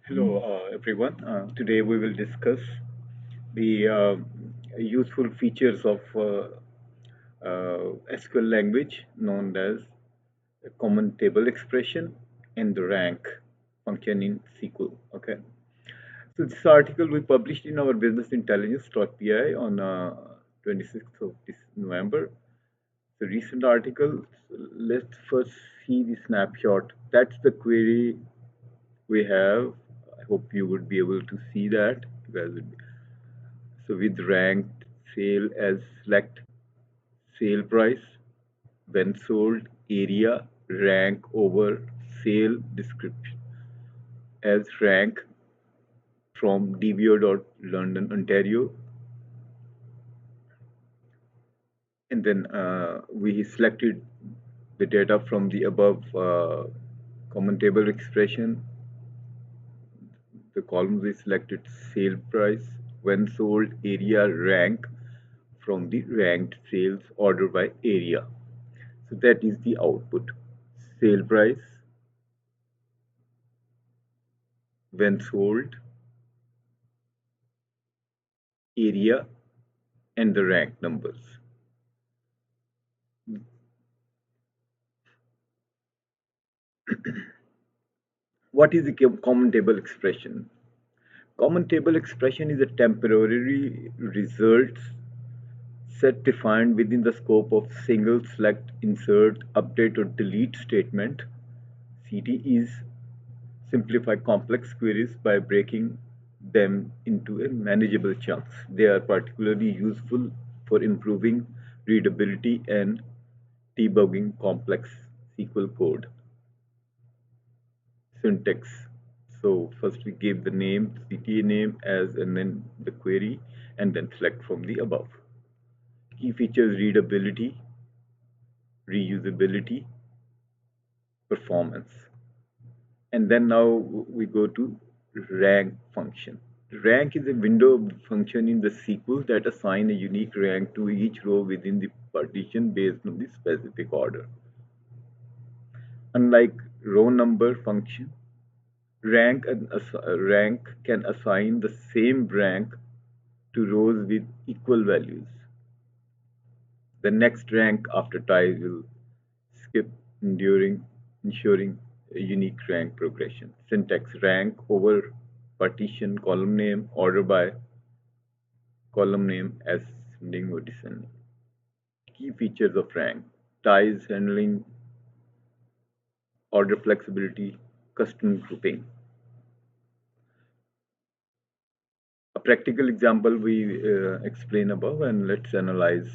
Hello, everyone. Today we will discuss the useful features of SQL language known as a common table expression and the rank function in SQL. Okay. So this article we published in our business intelligence.pi on 26th of this November. The recent article. So let's first see the snapshot. That's the query we have. I hope you would be able to see that. You guys would be. So with ranked sale as select sale price, when sold area, rank over sale description as rank from dbo.london, Ontario. And then we selected the data from the above common table expression. The columns we selected sale price, when sold area, rank from the ranked sales order by area. So that is the output. Sale price, when sold, area, and the rank numbers. What is the common table expression? Common table expression is a temporary results set defined within the scope of single select, insert, update, or delete statement. CTEs simplify complex queries by breaking them into a manageable chunks. They are particularly useful for improving readability and debugging complex SQL code. Syntax. So first we give the name, CTA name as, and then the query, and then select from the above. Key features: readability, reusability, performance. And then now we go to rank function. Rank is a window function in the SQL that assign a unique rank to each row within the partition based on the specific order. Unlike row number function, rank can assign the same rank to rows with equal values. The next rank after tie will skip ensuring a unique rank progression. Syntax: rank over partition column name, order by column name ascending or descending. Key features of rank: ties handling, order flexibility, custom grouping. A practical example we explain above, and let's analyze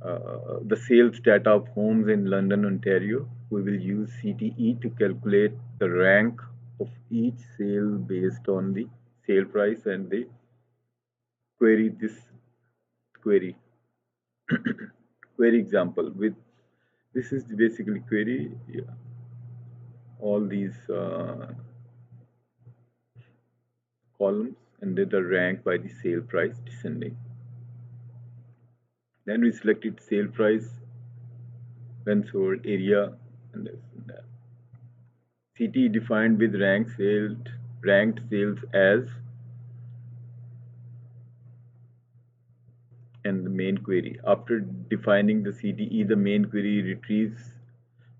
the sales data of homes in London, Ontario. We will use CTE to calculate the rank of each sale based on the sale price and the query this query query example with this is basically query, yeah, all these columns and then the rank by the sale price descending. Then we selected sale price, when sold area, and this and that. CTE defined with ranked sales as, and the main query. After defining the CTE, the main query retrieves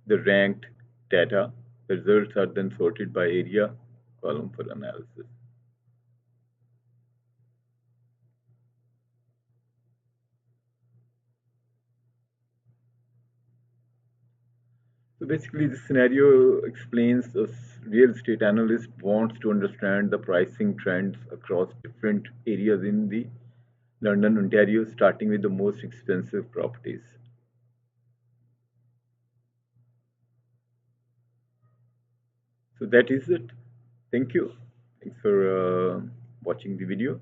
the ranked data. The results are then sorted by area column for analysis. So basically, the scenario explains a real estate analyst wants to understand the pricing trends across different areas in the London, Ontario, starting with the most expensive properties. So that is it. Thank you. Thanks for watching the video.